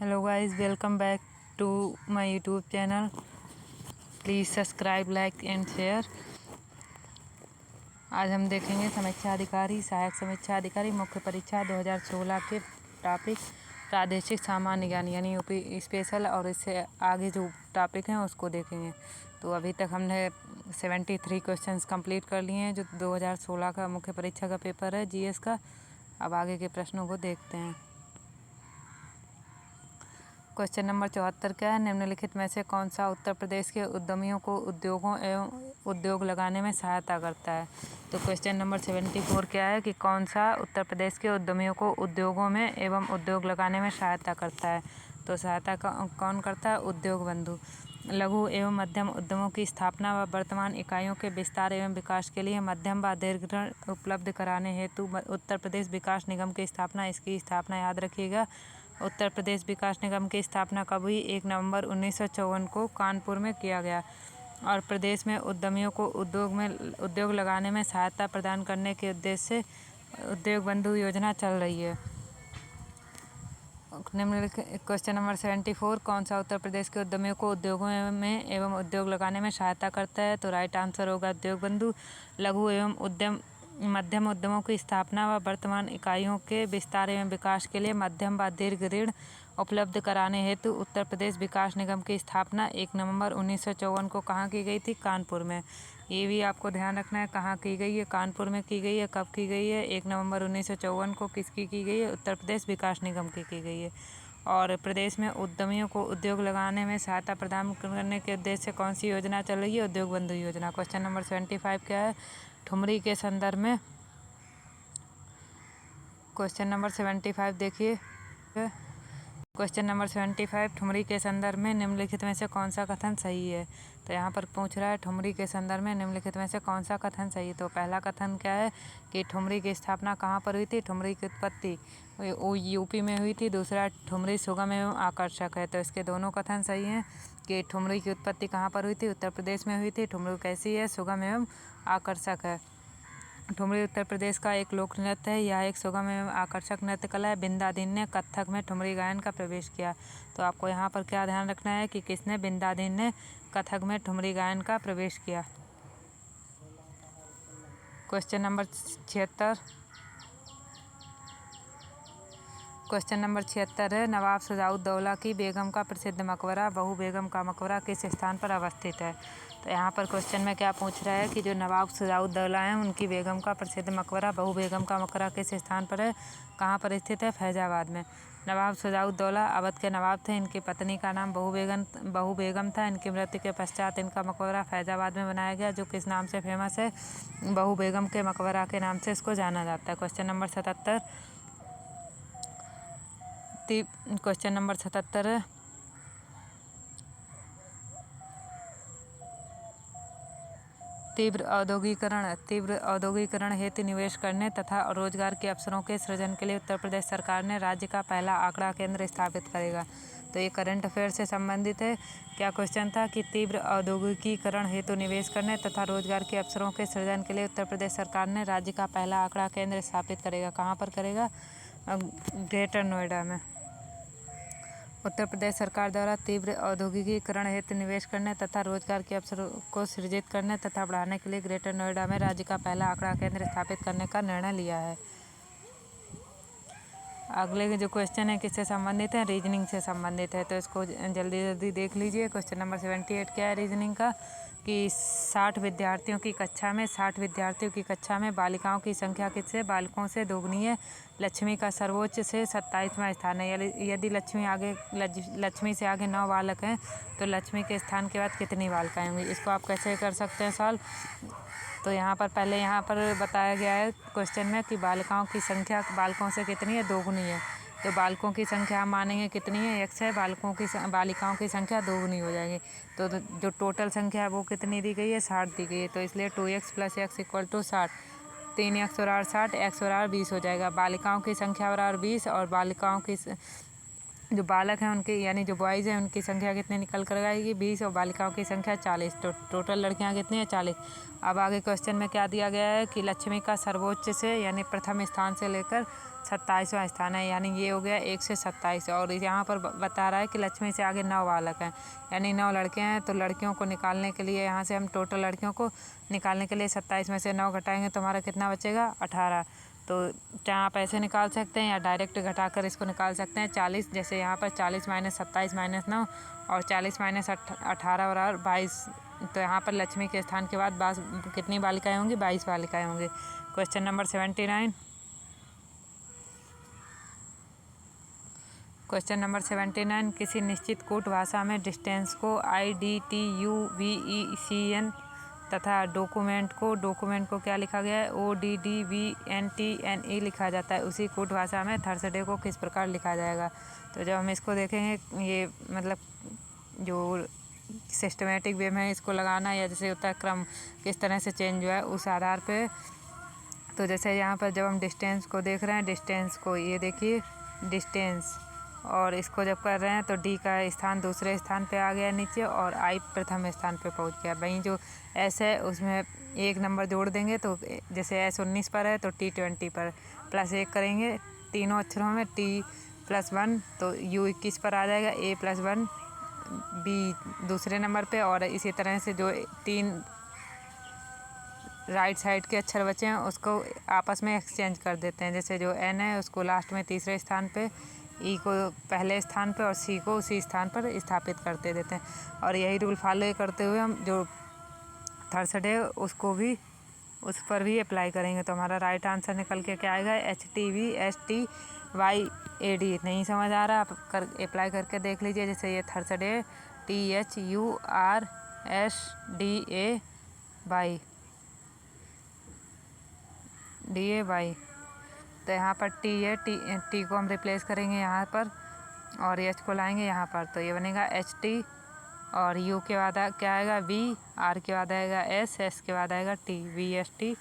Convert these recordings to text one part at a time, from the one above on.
Hello guys, welcome back to my YouTube channel. Please subscribe, like and share. आज हम देखेंगे समीक्षा अधिकारी, सहायक समीक्षा अधिकारी, मुख्य परीक्षा 2016 के टॉपिक प्रादेशिक सामान्य ज्ञान यानी यूपी स्पेशल, और इससे आगे जो टॉपिक हैं उसको देखेंगे। तो अभी तक हमने 73 क्वेश्चंस कंप्लीट कर लिए हैं जो 2016 का मुख्य परीक्षा का पेपर है जीएस का। अब आगे के प्रश्नों को देखते हैं। क्वेश्चन नंबर 74 क्या है? निम्नलिखित में से कौन सा उत्तर प्रदेश के उद्यमियों को उद्योगों एवं उद्योग लगाने में सहायता करता है? तो क्वेश्चन नंबर 74 क्या है कि कौन सा उत्तर प्रदेश के उद्यमियों को उद्योगों में एवं उद्योग लगाने में सहायता करता है? तो सहायता कौन करता है? उद्योग बंधु। लघु एवं मध्यम उद्यमों की स्थापना व वर्तमान इकाइयों के विस्तार एवं विकास के लिए मध्यम व दीर्घ ऋण उपलब्ध कराने हेतु उत्तर प्रदेश विकास निगम की स्थापना। इसकी स्थापना याद रखिएगा। उत्तर प्रदेश विकास निगम की स्थापना कब हुई? 1 नवंबर 1954 को कानपुर में किया गया। और प्रदेश में उद्यमियों को उद्योग लगाने में सहायता प्रदान करने के उद्देश्य से उद्योग बंधु योजना चल रही है। निम्नलिखित क्वेश्चन नंबर 74 कौन सा उत्तर प्रदेश के उद्यमियों को उद्योगों में एवं उद्योग लगाने में सहायता करता है? तो राइट आंसर होगा उद्योग बंधु। लघु एवं मध्यम उद्यमों की स्थापना व वर्तमान इकाइयों के विस्तार एवं विकास के लिए मध्यम व दीर्घ ऋण उपलब्ध कराने हेतु उत्तर प्रदेश विकास निगम की स्थापना 1 नवंबर 1954 को कहाँ की गई थी? कानपुर में। ये भी आपको ध्यान रखना है, कहाँ की गई है? कानपुर में की गई है। कब की गई है? 1 नवंबर 1954 को किसकी की गई है? उत्तर प्रदेश विकास निगम की गई है। और प्रदेश में उद्यमियों को उद्योग लगाने में सहायता प्रदान करने के उद्देश्य से कौन सी योजना चल रही है? उद्योग बंधु योजना। क्वेश्चन नंबर 75 क्या है? ठुमरी के संदर्भ में। क्वेश्चन नंबर 75 देखिए। क्वेश्चन नंबर 75 ठुमरी के संदर्भ में निम्नलिखित में से कौन सा कथन सही है? तो यहाँ पर पूछ रहा है ठुमरी के संदर्भ में निम्नलिखित में से कौन सा कथन सही है? तो पहला कथन क्या है कि ठुमरी की स्थापना कहाँ पर हुई थी? ठुमरी की उत्पत्ति यूपी में हुई थी। दूसरा, ठुमरी सुगम एवं आकर्षक है। तो इसके दोनों कथन सही हैं कि ठुमरी की उत्पत्ति कहाँ पर हुई थी? उत्तर प्रदेश में हुई थी। ठुमरी कैसी है? सुगम एवं आकर्षक है। ठुमरी उत्तर प्रदेश का एक लोक नृत्य है। यह एक सुगम एवं आकर्षक नृत्य कला है। बिंदादीन ने कथक में ठुमरी गायन का प्रवेश किया। तो आपको यहाँ पर क्या ध्यान रखना है कि किसने? बिंदादीन ने कथक में ठुमरी गायन का प्रवेश किया। Question number 76। क्वेश्चन नंबर 76 है नवाब शुजाउद्दौला की बेगम का प्रसिद्ध मकबरा बहू बेगम का मकबरा किस स्थान पर अवस्थित है? तो यहाँ पर क्वेश्चन में क्या पूछ रहा है कि जो नवाब शुजाउद्दौला हैं उनकी बेगम का प्रसिद्ध मकबरा बहू बेगम का मकबरा किस स्थान पर है? कहाँ पर स्थित है? फैजाबाद में। नवाब शुजाउद्दौला अवध के नवाब थे। इनकी पत्नी का नाम बहू बेगम था। इनकी मृत्यु के पश्चात इनका मकबरा फैजाबाद में बनाया गया, जो किस नाम से फेमस है? बहू बेगम के मकबरा के नाम से इसको जाना जाता है। Question number 77। क्वेश्चन नंबर 77 है तीव्र औद्योगिकरण हेतु निवेश करने तथा रोजगार के अवसरों के सृजन के लिए उत्तर प्रदेश सरकार ने राज्य का पहला आंकड़ा केंद्र स्थापित करेगा। तो ये करंट अफेयर से संबंधित है। क्या क्वेश्चन था कि तीव्र औद्योगिकीकरण हेतु निवेश करने तथा रोजगार के अवसरों के सृजन के लिए उत्तर प्रदेश सरकार ने राज्य का पहला आंकड़ा केंद्र स्थापित करेगा। कहाँ पर करेगा? ग्रेटर नोएडा में। उत्तर प्रदेश सरकार द्वारा तीव्र औद्योगिकीकरण हेतु निवेश करने तथा रोजगार के अवसरों को सृजित करने तथा बढ़ाने के लिए ग्रेटर नोएडा में राज्य का पहला आंकड़ा केंद्र स्थापित करने का निर्णय लिया है। अगले के जो क्वेश्चन है किससे संबंधित है? रीजनिंग से संबंधित है। तो इसको जल्दी जल्दी देख लीजिए। क्वेश्चन नंबर 78 क्या है रीजनिंग का कि 60 विद्यार्थियों की कक्षा में बालिकाओं की संख्या किससे बालकों से दोगुनी है? लक्ष्मी का सर्वोच्च से 27वां स्थान है। यदि लक्ष्मी से आगे 9 बालक हैं तो लक्ष्मी के स्थान के बाद कितनी बालिकाएं होंगी? इसको आप कैसे कर सकते हैं सॉल्व? तो यहाँ पर बताया गया है क्वेश्चन में कि बालिकाओं की संख्या बालकों से कितनी है? दोगुनी है। तो बालकों की संख्या हम मानेंगे कितनी है? x है। बालिकाओं की संख्या दोगुनी हो जाएगी। तो जो टोटल संख्या है वो कितनी दी गई है? 60 दी गई है। तो इसलिए 2x + x = 60। 3x और r 60, x और r 20 हो जाएगा। बालिकाओं की संख्या और 20 और बालिकाओं की जो बालक हैं उनकी यानी जो बॉयज़ हैं उनकी संख्या कितनी निकल कर आएगी? 20 और बालिकाओं की संख्या 40। तो टोटल लड़कियां कितनी हैं? 40। अब आगे क्वेश्चन में क्या दिया गया है कि लक्ष्मी का सर्वोच्च से यानी प्रथम स्थान से लेकर 27वां स्थान है, यानी ये हो गया 1 से 27। और यहाँ पर बता रहा है कि लक्ष्मी से आगे 9 बालक हैं, यानी 9 लड़के हैं। तो लड़कियों को निकालने के लिए यहाँ से हम टोटल लड़कियों को निकालने के लिए 27 में से 9 घटाएंगे तो हमारा कितना बचेगा, 18। तो चाहे आप ऐसे निकाल सकते हैं या डायरेक्ट घटाकर इसको निकाल सकते हैं। 40, जैसे यहाँ पर 40 माइनस 27 माइनस 9 और 40 माइनस 18 और 22। तो यहाँ पर लक्ष्मी के स्थान के बाद कितनी बालिकाएं होंगी, 22 बालिकाएं होंगी। Question number 79। क्वेश्चन नंबर 79, किसी निश्चित कूट भाषा में डिस्टेंस को IDTUVECN तथा डॉक्यूमेंट को क्या लिखा गया है, ODDVNTNE लिखा जाता है। उसी कूट भाषा में थर्सडे को किस प्रकार लिखा जाएगा। तो जब हम इसको देखेंगे, ये मतलब जो सिस्टमेटिक वे में इसको लगाना या जैसे होता है क्रम किस तरह से चेंज हुआ है उस आधार पे। तो जैसे यहाँ पर जब हम डिस्टेंस को देख रहे हैं, डिस्टेंस को ये देखिए डिस्टेंस, और इसको जब कर रहे हैं तो डी का स्थान दूसरे स्थान पे आ गया नीचे और आई प्रथम स्थान पे पहुँच गया। वहीं जो एस है उसमें 1 नंबर जोड़ देंगे, तो जैसे एस 19 पर है तो टी 20 पर +1 करेंगे तीनों अक्षरों में, टी +1 तो यू 21 पर आ जाएगा, ए +1 बी दूसरे नंबर पे। और इसी तरह से जो 3 राइट साइड के अक्षर बचे हैं उसको आपस में एक्सचेंज कर देते हैं। जैसे जो एन है उसको लास्ट में तीसरे स्थान पे, ई को पहले स्थान पे और सी को उसी स्थान पर स्थापित करते देते हैं। और यही रूल फॉलो करते हुए हम जो थर्सडे उसको भी उस पर भी अप्लाई करेंगे। तो हमारा राइट आंसर निकल के क्या आएगा, HTVSTYAD। नहीं समझ आ रहा, आप अप्लाई करके देख लीजिए। जैसे ये थर्सडे THURSDAY, तो यहाँ पर टी है, टी को हम रिप्लेस करेंगे यहाँ पर और एच को लाएंगे यहाँ पर, तो ये बनेगा HT। और यू के बाद क्या आएगा, V, R के बाद आएगा S, S के बाद आएगा T, VST।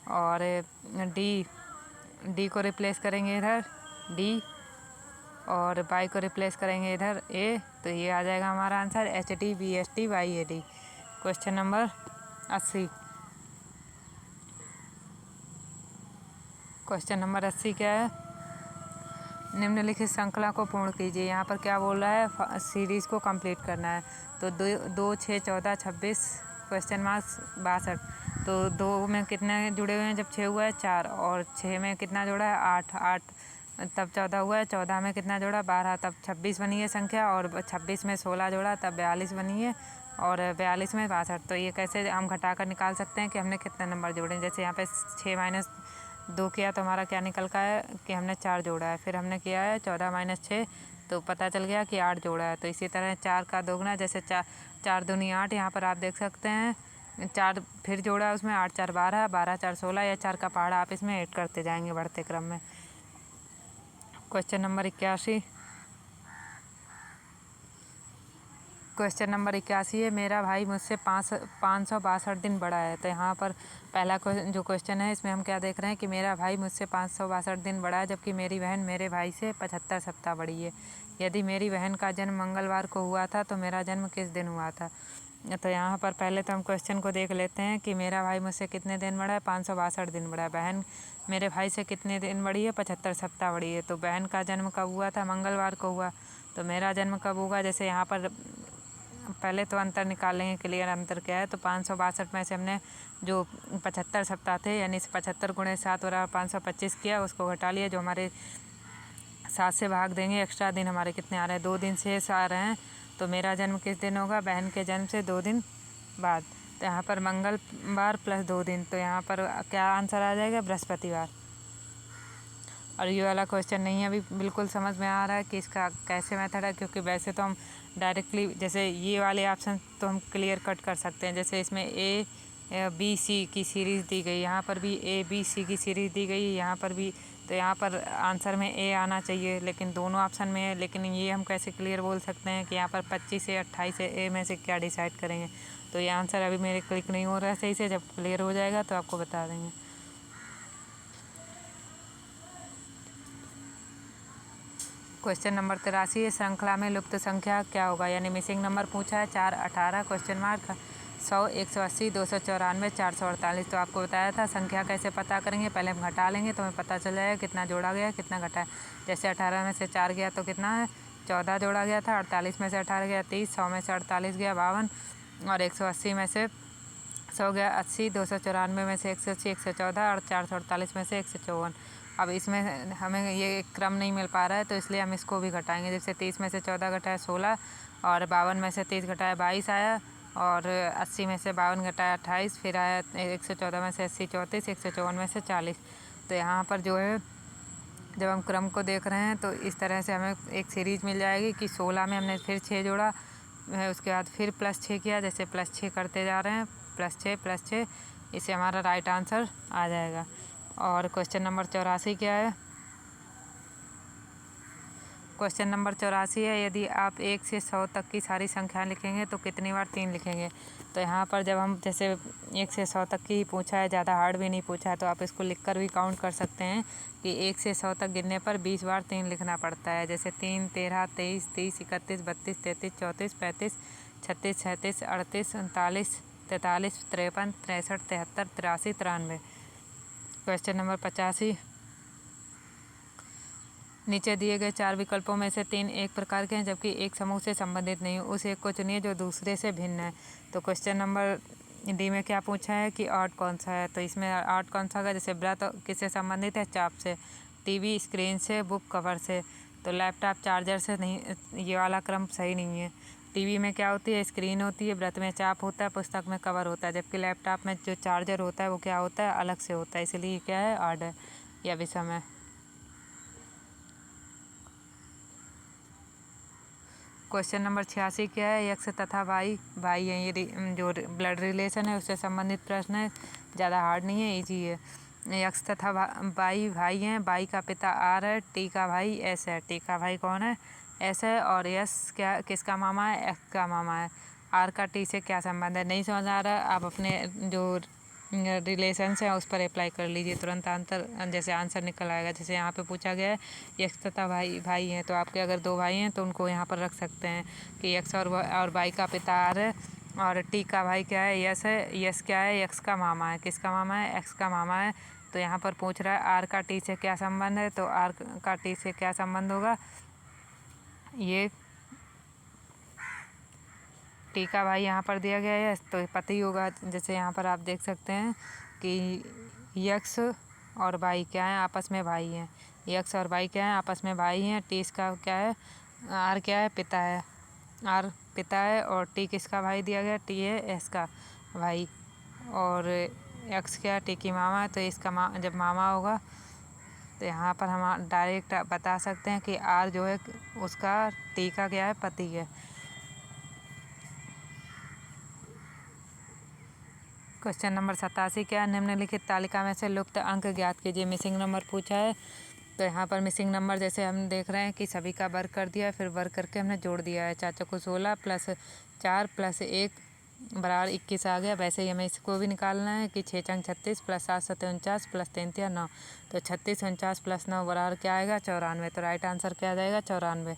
और डी को रिप्लेस करेंगे इधर D, और Y को रिप्लेस करेंगे इधर A। तो ये आ जाएगा हमारा answer HTVSTYAD। Question number 80। Question number 80 क्या है, निम्नलिखित श्रृंखला को पूर्ण कीजिए। यहाँ पर क्या बोल रहा है, सीरीज़ को कंप्लीट करना है। तो 2, 6, 14, 26 क्वेश्चन मार्क 62। तो 2 में कितने जुड़े हुए हैं, जब 6 हुआ है 4, और 6 में कितना जोड़ा है 8, तब 14 हुआ है, 14 में कितना जोड़ा 12, तब 26 बनी है संख्या, और 26 में 16 जोड़ा तब 42 बनी है, और 42 में 62। तो ये कैसे हम घटाकर निकाल सकते हैं कि हमने कितने नंबर जोड़े। जैसे यहाँ पे 6 माइनस 2 किया तो हमारा क्या निकल का है कि हमने 4 जोड़ा है। फिर हमने किया है 14 माइनस 6, तो पता चल गया कि 8 जोड़ा है। तो इसी तरह 4 का दोगुना, जैसे 4 दूनी 8, यहाँ पर आप देख सकते हैं 4 फिर जोड़ा है उसमें, 8 4 12, 12 4 16, या 4 का पहाड़ा आप इसमें ऐड करते जाएंगे बढ़ते क्रम में। Question number 81। क्वेश्चन नंबर 81 है, मेरा भाई मुझसे 562 दिन बड़ा है। तो यहाँ पर पहला जो क्वेश्चन है इसमें हम क्या देख रहे हैं कि मेरा भाई मुझसे 562 दिन बड़ा है, जबकि मेरी बहन मेरे भाई से 75 सप्ताह बड़ी है। यदि मेरी बहन का जन्म मंगलवार को हुआ था तो मेरा जन्म किस दिन हुआ था। तो यहाँ पर पहले तो हम क्वेश्चन को देख लेते हैं कि मेरा भाई मुझसे कितने दिन बड़ा है, 562 दिन बड़ा है। बहन मेरे भाई से कितने दिन बड़ी है, 75 सप्ताह बड़ी है। तो बहन का जन्म कब हुआ था, मंगलवार को हुआ। तो मेरा जन्म कब होगा, जैसे यहाँ पर पहले तो अंतर निकालेंगे, क्लियर अंतर क्या है। तो 562 में से हमने जो 75 सप्ताह थे, यानी 75 × 7 = 525 किया, उसको घटा लिया। जो हमारे 7 से भाग देंगे, एक्स्ट्रा दिन हमारे कितने आ रहे हैं, 2 दिन शेष आ रहे हैं। तो मेरा जन्म किस दिन होगा, बहन के जन्म से 2 दिन बाद। तो यहाँ पर मंगलवार + 2 दिन, तो यहाँ पर क्या आंसर आ जाएगा, बृहस्पतिवार। और ये वाला क्वेश्चन नहीं अभी बिल्कुल समझ में आ रहा है कि इसका कैसे मेथड है, क्योंकि वैसे तो हम डायरेक्टली जैसे ये वाले ऑप्शन तो हम क्लियर कट कर सकते हैं। जैसे इसमें A, B, C की सीरीज़ दी गई, यहाँ पर भी A, B, C की सीरीज़ दी गई, यहाँ पर भी। तो यहाँ पर आंसर में A आना चाहिए, लेकिन दोनों ऑप्शन में है। लेकिन ये हम कैसे क्लियर बोल सकते हैं कि यहाँ पर 25 से 28 से A में से क्या डिसाइड करेंगे। तो ये आंसर अभी मेरे क्लिक नहीं हो रहा है सही से, जब क्लियर हो जाएगा तो आपको बता देंगे। क्वेश्चन नंबर 83 है, श्रृंखला में लुप्त संख्या क्या होगा, यानी मिसिंग नंबर पूछा है। 4, 18 क्वेश्चन मार्क 100, 180, 294, 448। तो आपको बताया था संख्या कैसे पता करेंगे, पहले हम घटा लेंगे तो हमें पता चल जाएगा कितना जोड़ा गया कितना घटा है। जैसे 18 में से 4 गया तो कितना है 14 जोड़ा गया था, 48 में से 18 गया 30, 100 में से 48 गया 52, और 180 में से 100 गया 80, 294 में से 180 114, और 448 में से 154। अब इसमें हमें ये क्रम नहीं मिल पा रहा है तो इसलिए हम इसको भी घटाएंगे। जैसे 30 में से 14 घटाया 16, और 52 में से 30 घटाया 22 आया, और 80 में से 52 घटाया 28, फिर आया 114 में से 80 34, 154 में से 40। तो यहाँ पर जो है जब हम क्रम को देख रहे हैं तो इस तरह से हमें एक सीरीज़ मिल जाएगी कि 16 में हमने फिर 6 जोड़ा है, उसके बाद फिर +6 किया, जैसे +6 करते जा रहे हैं, +6, इससे हमारा राइट आंसर आ जाएगा। और क्वेश्चन नंबर 84 क्या है? क्वेश्चन नंबर 84 है, यदि आप 1 से 100 तक की सारी संख्या लिखेंगे तो कितनी बार 3 लिखेंगे? तो यहाँ पर जब हम जैसे 1 से 100 तक की ही पूछा है, ज़्यादा हार्ड भी नहीं पूछा है, तो आप इसको लिखकर भी काउंट कर सकते हैं कि 1 से 100 तक गिनने पर 20 बार 3 लिखना पड़ता है। जैसे 3, 13, 23, 30, 31, 32, 33, 34, 35, 36, 37, 38, 39, 43, 53, 63, 73, 83, 93। क्वेश्चन नंबर 85, नीचे दिए गए 4 विकल्पों में से 3 एक प्रकार के हैं जबकि एक समूह से संबंधित नहीं, उस एक को चुनिए जो दूसरे से भिन्न है। तो क्वेश्चन नंबर डी में क्या पूछा है कि आर्ट कौन सा है? तो इसमें आर्ट कौन सा होगा? जैसे व्रत किससे संबंधित है? चाप से। टीवी स्क्रीन से, बुक कवर से। तो लैपटॉप चार्जर से नहीं, ये वाला क्रम सही नहीं है। टीवी में क्या होती है? स्क्रीन होती है, व्रत में चाप होता है, पुस्तक में कवर होता है, जबकि लैपटॉप में जो चार्जर होता है वो क्या होता है? अलग से होता है, इसलिए क्या है? आर्ट है या विषम है। क्वेश्चन नंबर 86 क्या है? यक्ष तथा भाई भाई हैं, ये जो ब्लड रिलेशन है उससे संबंधित प्रश्न है, ज़्यादा हार्ड नहीं है, इजी है। यक्ष तथा भाई भाई हैं, बाई का पिता आर है, टी का भाई एस है। टी का भाई कौन है? एस है। और यस क्या किसका मामा है? एक्स का मामा है। आर का टी से क्या संबंध है? नहीं समझ आ रहा है, आप अपने जो रिलेशंस है उस पर अप्लाई कर लीजिए, तुरंत जैसे आंसर निकल आएगा। जैसे यहाँ पे पूछा गया है यक्ष तथा भाई हैं, तो आपके अगर 2 भाई हैं तो उनको यहाँ पर रख सकते हैं कि यक्ष और भाई का पिता आर है, और टी का भाई क्या है? यस है। यस क्या है? यक्ष का मामा है। किसका मामा है? एक्स का मामा है। तो यहाँ पर पूछ रहा है आर का टी से क्या संबंध है? तो आर का टी से क्या संबंध होगा? ये टी का भाई यहाँ पर दिया गया है तो पति होगा। जैसे यहाँ पर आप देख सकते हैं कि यक्ष और भाई क्या है? आपस में भाई हैं। यक्ष और भाई क्या है? आपस में भाई हैं। टी इसका क्या है? आर क्या है? पिता है। आर पिता है, और टी किसका भाई दिया गया? टी है एस का भाई, और एक्स क्या है? टी की मामा है, तो इसका जब मामा होगा तो यहाँ पर हम डायरेक्ट बता सकते हैं कि आर जो है उसका टी का क्या है? पति है। क्वेश्चन नंबर 87 क्या है? निम्नलिखित तालिका में से लुप्त अंक ज्ञात कीजिए। मिसिंग नंबर पूछा है, तो यहाँ पर मिसिंग नंबर जैसे हम देख रहे हैं कि सभी का वर्क कर दिया है, फिर वर्क करके हमने जोड़ दिया है। चाचा को 16 + 4 + 1 = 21 आ गया। वैसे ही हमें इसको भी निकालना है कि 6 × 36 + 7 × 7 = 49 + 3 × 9। तो 36 49 + 9 = क्या आएगा? 94। तो राइट आंसर क्या आ जाएगा? 94।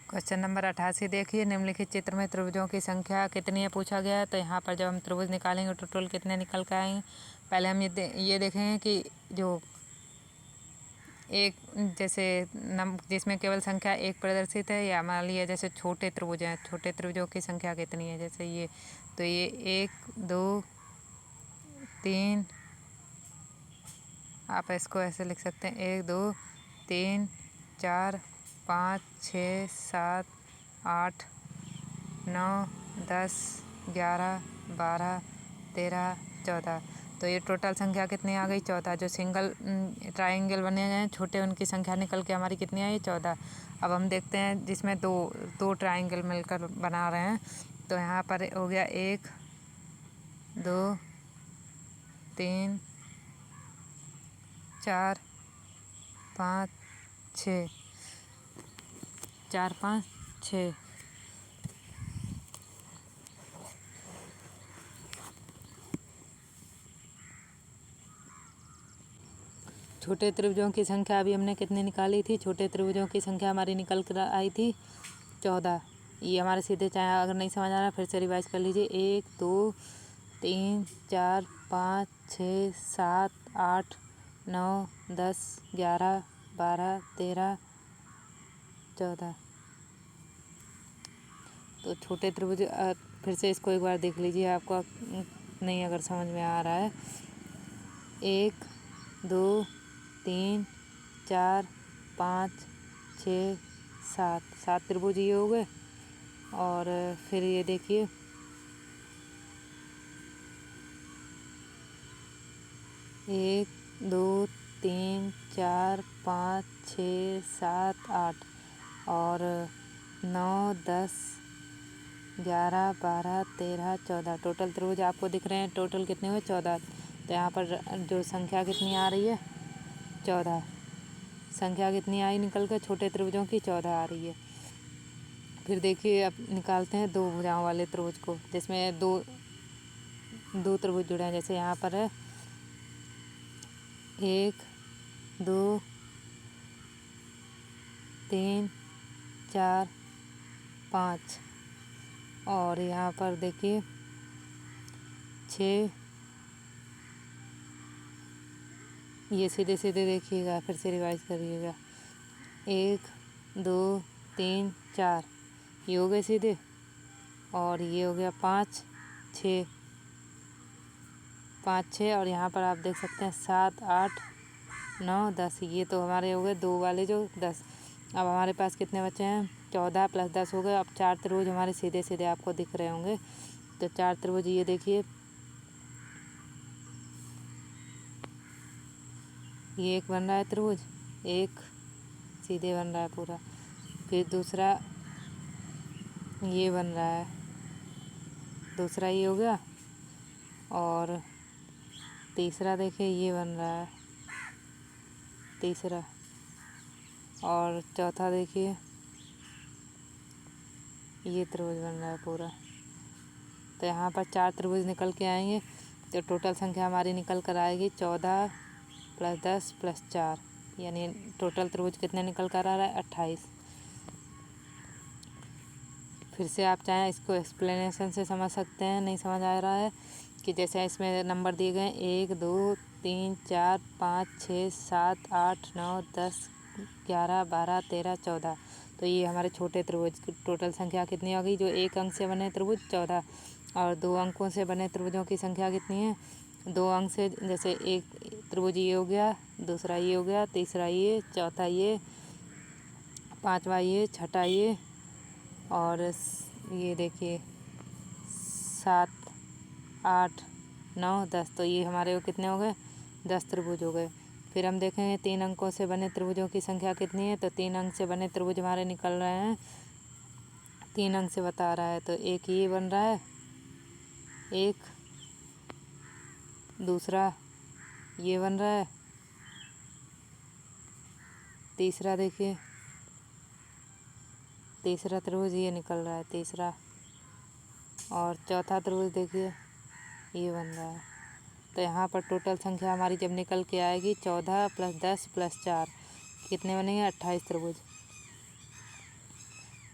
क्वेश्चन नंबर 88 देखिए, निम्नलिखित चित्र में त्रिभुजों की संख्या कितनी है पूछा गया है। तो यहाँ पर जब हम त्रिभुज निकालेंगे टोटल कितने निकल कर आएंगे? पहले हम ये देखेंगे कि जो एक जैसे जिसमें केवल संख्या 1 प्रदर्शित है, या मान लिया जैसे छोटे त्रिभुज हैं, छोटे त्रिभुजों की संख्या कितनी है? जैसे ये, तो ये 1 2 3, आप इसको ऐसे लिख सकते हैं 1 2 3 4 5 6 7 8 9 10 11 12 13 14। तो ये टोटल संख्या कितनी आ गई? 14। जो सिंगल ट्रायंगल बने हैं छोटे, उनकी संख्या निकल के हमारी कितनी आई? 14। अब हम देखते हैं जिसमें दो ट्रायंगल मिलकर बना रहे हैं, तो यहाँ पर हो गया 1 2 3 4 5 6 4 5 6। छोटे त्रिभुजों की संख्या अभी हमने कितनी निकाली थी? छोटे त्रिभुजों की संख्या हमारी निकल कर आई थी 14। ये हमारे सीधे, चाहे अगर नहीं समझ आ रहा फिर से रिवाइज कर लीजिए। 1 2 3 4 5 6 7 8 9 10 11 12 13 14। तो छोटे त्रिभुज फिर से इसको एक बार देख लीजिए, आपको नहीं अगर समझ में आ रहा है। 1 2 3 4 5 6 7 त्रिभुज ये हो गए। और फिर ये देखिए 1 2 3 4 5 6 7 8 और 9 10 11 12 13 14 टोटल त्रिभुज आपको दिख रहे हैं। टोटल कितने हुए? 14। तो यहाँ पर जो संख्या कितनी आ रही है? 14। संख्या कितनी आई निकल कर? छोटे त्रिभुजों की 14 आ रही है। फिर देखिए अब निकालते हैं दो भुजाओं वाले त्रिभुज को, जिसमें दो त्रिभुज जुड़े हैं। जैसे यहाँ पर है 1 2 3 4 5 और यहाँ पर देखिए 6। ये सीधे सीधे देखिएगा, फिर से रिवाइज करिएगा। 1 2 3 4 ये हो गए सीधे, और ये हो गया 5 6 5 6 और यहाँ पर आप देख सकते हैं 7 8 9 10। ये तो हमारे हो गए दो वाले जो 10। अब हमारे पास कितने बचे हैं? 14 + 10 हो गए। अब 4 त्रिभुज हमारे सीधे सीधे आपको दिख रहे होंगे। तो 4 त्रिभुज ये देखिए, ये एक बन रहा है त्रिभुज, एक सीधे बन रहा है पूरा। फिर दूसरा ये बन रहा है, दूसरा ये हो गया। और तीसरा देखिए ये बन रहा है, तीसरा। और चौथा देखिए ये त्रिभुज बन रहा है पूरा। तो यहाँ पर 4 त्रिभुज निकल के आएंगे। तो टोटल संख्या हमारी निकल कर आएगी 14 + 10 + 4, यानी टोटल त्रिभुज कितने निकल कर आ रहा है? 28। फिर से आप चाहें इसको एक्सप्लेनेशन से समझ सकते हैं। नहीं समझ आ रहा है कि जैसे इसमें नंबर दिए गए 1 2 3 4 5 6 7 8 9 10 11 12 13 14। तो ये हमारे छोटे त्रिभुज की टोटल संख्या कितनी होगी? जो एक अंक से बने त्रिभुज 14, और 2 अंकों से बने त्रिभुजों की संख्या कितनी है? 2 अंक से, जैसे एक त्रिभुज ये हो गया, दूसरा ये हो गया, तीसरा ये, चौथा ये, पांचवा ये, छठा ये, और ये देखिए 7 8 9 10। तो ये हमारे वो कितने हो गए? 10 त्रिभुज हो गए। फिर हम देखेंगे 3 अंकों से बने त्रिभुजों की संख्या कितनी है। तो 3 अंक से बने त्रिभुज हमारे निकल रहे हैं, 3 अंक से बता रहा है। तो एक ये बन रहा है, एक दूसरा ये बन रहा है, तीसरा देखिए, तीसरा त्रिभुज ये निकल रहा है, तीसरा। और चौथा त्रिभुज देखिए ये बन रहा है। तो यहाँ पर टोटल संख्या हमारी जब निकल के आएगी 14 + 10 + 4 कितने बनेंगे? 28 त्रिभुज।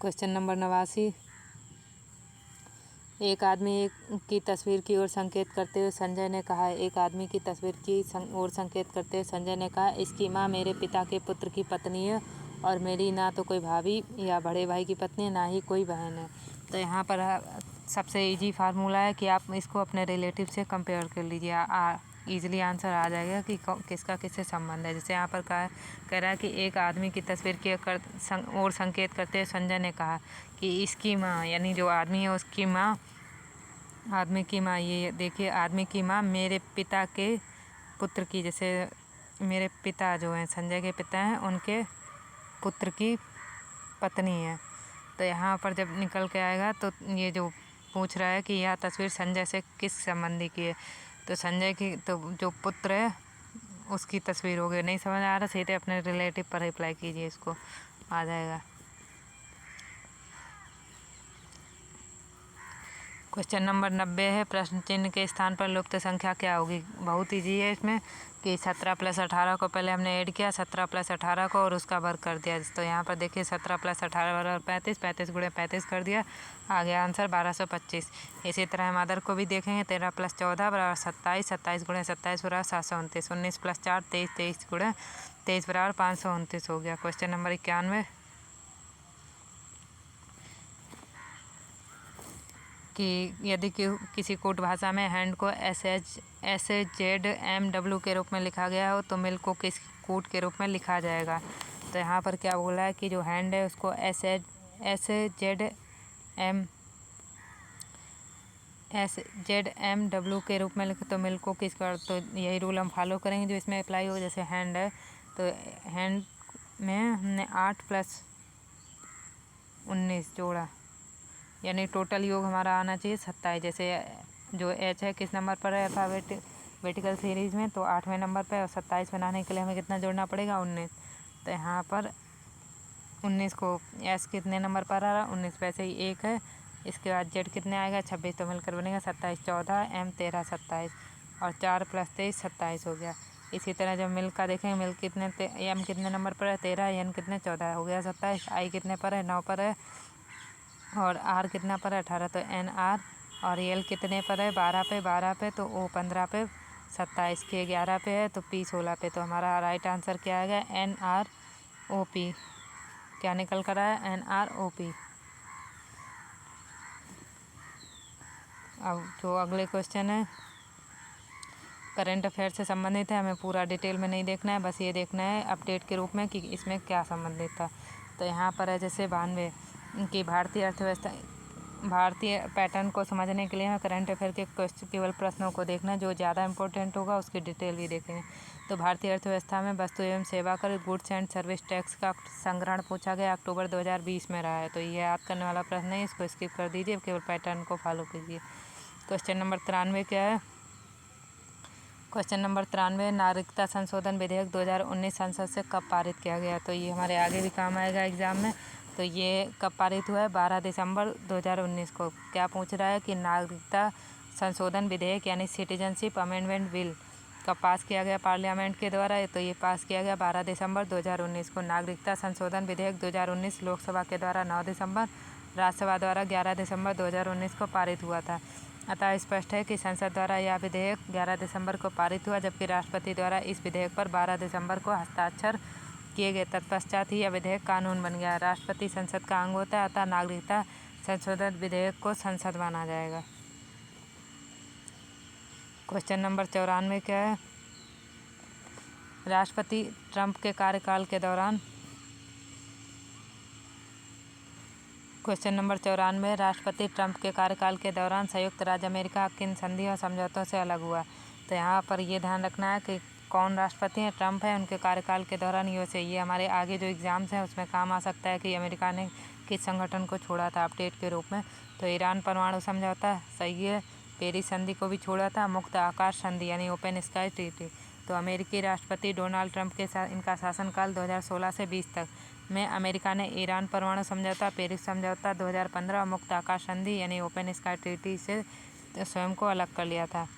Question number 89। एक आदमी की तस्वीर की ओर संकेत करते हुए संजय ने कहा। एक आदमी की तस्वीर की ओर संकेत करते हुए संजय ने कहा, इसकी माँ मेरे पिता के पुत्र की पत्नी है और मेरी ना तो कोई भाभी या बड़े भाई की पत्नी है, ना ही कोई बहन है। तो यहाँ पर सबसे इजी फार्मूला है कि आप इसको अपने रिलेटिव से कंपेयर कर लीजिए। ईजिली आंसर आ जाएगा कि किसका किससे संबंध है। जैसे यहाँ पर कह रहा है कि एक आदमी की तस्वीर की ओर संकेत करते हुए संजय ने कहा कि इसकी माँ, यानी जो आदमी है उसकी माँ, आदमी की माँ, ये देखिए आदमी की माँ मेरे पिता के पुत्र की, जैसे मेरे पिता जो हैं, संजय के पिता हैं, उनके पुत्र की पत्नी है। तो यहाँ पर जब निकल के आएगा तो ये जो पूछ रहा है कि यह तस्वीर संजय से किस संबंधी की है, तो संजय की तो जो पुत्र है उसकी तस्वीर हो गई। नहीं समझ आ रहा, सीधे अपने रिलेटिव पर अप्लाई कीजिए, इसको आ जाएगा। क्वेश्चन नंबर 90 है, प्रश्न चिन्ह के स्थान पर लुप्त संख्या क्या होगी। बहुत ईजी है इसमें कि 17 + 18 को पहले हमने ऐड किया, 17 + 18 को, और उसका वर्ग कर दिया। तो यहाँ पर देखिए 17 + 18 बराबर 35, 35 × 35 कर दिया, आ गया आंसर 1225। इसी तरह हम अदर को भी देखेंगे, 13 + 14 बराबर 27, 27 × 27 बराबर 729, 19 + 4 23, 23 × 23 बराबर 529 हो गया। क्वेश्चन नंबर 91 कि यदि किसी कोड भाषा में हैंड को SHZMW के रूप में लिखा गया हो तो मिल को किस कोड के रूप में लिखा जाएगा। तो यहाँ पर क्या बोला है कि जो हैंड है उसको SHZMW के रूप में लिखे तो मिल को किस कर, तो यही रूल हम फॉलो करेंगे जो इसमें अप्लाई हो। जैसे हैंड है तो हैंड में हमने 8 + 19 जोड़ा, यानी टोटल योग हमारा आना चाहिए 27। जैसे जो एच है किस नंबर पर है अल्फ़ाबेटिकल सीरीज में, तो 8वें नंबर पर, और 27 बनाने के लिए हमें कितना जोड़ना पड़ेगा 19। तो यहाँ पर 19 को एस कितने नंबर पर आ रहा, 19 वैसे ही 1 है। इसके बाद जेड कितने आएगा 26, तो मिलकर बनेगा 27, 14 एम 13 27, और 4 + 23 27 हो गया। इसी तरह जब मिल का देखेंगे, मिल कितने एम कितने नंबर पर है 13, एन कितने 14 हो गया 27, आई कितने पर है 9 पर है, और आर कितना पर है 18, तो एन आर, और एल कितने पर है 12 पे, तो ओ 15 पे, 27 के 11 पे है, तो पी 16 पे। तो हमारा राइट आंसर क्या आएगा NROP। क्या निकल कर आया NROP। अब जो अगले क्वेश्चन है करंट अफेयर से संबंधित है, हमें पूरा डिटेल में नहीं देखना है, बस ये देखना है अपडेट के रूप में कि इसमें क्या संबंधित था। तो यहाँ पर है जैसे 92 कि भारतीय अर्थव्यवस्था, भारतीय पैटर्न को समझने के लिए हमें करंट अफेयर के केवल प्रश्नों को देखना है, जो ज़्यादा इंपॉर्टेंट होगा उसकी डिटेल भी देखेंगे। तो भारतीय अर्थव्यवस्था में वस्तु एवं सेवा कर गुड्स एंड सर्विस टैक्स का संग्रहण पूछा गया अक्टूबर 2020 में रहा है। तो ये याद करने वाला प्रश्न है, इसको स्किप कर दीजिए, केवल पैटर्न को फॉलो कीजिए। क्वेश्चन नंबर 93 क्या है। क्वेश्चन नंबर 93, नागरिकता संशोधन विधेयक 2019 संसद से कब पारित किया गया। तो ये हमारे आगे भी काम आएगा एग्जाम में। तो ये कब पारित हुआ है 12 दिसंबर 2019 को। क्या पूछ रहा है कि नागरिकता संशोधन विधेयक यानी सिटीजनशिप अमेंडमेंट बिल कब पास किया गया पार्लियामेंट के द्वारा। तो ये पास किया गया 12 दिसंबर 2019 को। नागरिकता संशोधन विधेयक 2019 लोकसभा के द्वारा 9 दिसंबर, राज्यसभा द्वारा 11 दिसंबर 2019 को पारित हुआ था। अतः स्पष्ट है कि संसद द्वारा यह विधेयक 11 दिसंबर को पारित हुआ, जबकि राष्ट्रपति द्वारा इस विधेयक पर 12 दिसंबर को हस्ताक्षर किए गए। तत्पश्चात ही यह विधेयक कानून बन गया। राष्ट्रपति संसद का अंग होता है, अतः नागरिकता संशोधन विधेयक को संसद माना जाएगा। क्वेश्चन नंबर 94 क्या है। राष्ट्रपति ट्रंप के कार्यकाल के दौरान, क्वेश्चन नंबर 94, राष्ट्रपति ट्रंप के कार्यकाल के दौरान संयुक्त राज्य अमेरिका किन संधि और समझौतों से अलग हुआ। तो यहाँ पर ये ध्यान रखना है कि कौन राष्ट्रपति हैं, ट्रंप है, उनके कार्यकाल के दौरान यूएसए। ये हमारे आगे जो एग्ज़ाम्स हैं उसमें काम आ सकता है कि अमेरिका ने किस संगठन को छोड़ा था अपडेट के रूप में। तो ईरान परमाणु समझौता सही है, पेरिस संधि को भी छोड़ा था, मुक्त आकाश संधि यानी ओपन स्काई ट्रीटी। तो अमेरिकी राष्ट्रपति डोनाल्ड ट्रंप के साथ इनका शासनकाल 2016 से 20 तक में अमेरिका ने ईरान परमाणु समझौता, पेरिस समझौता 2015 और मुक्त आकाश संधि यानी ओपन स्काई ट्रीटी से स्वयं को अलग कर लिया था।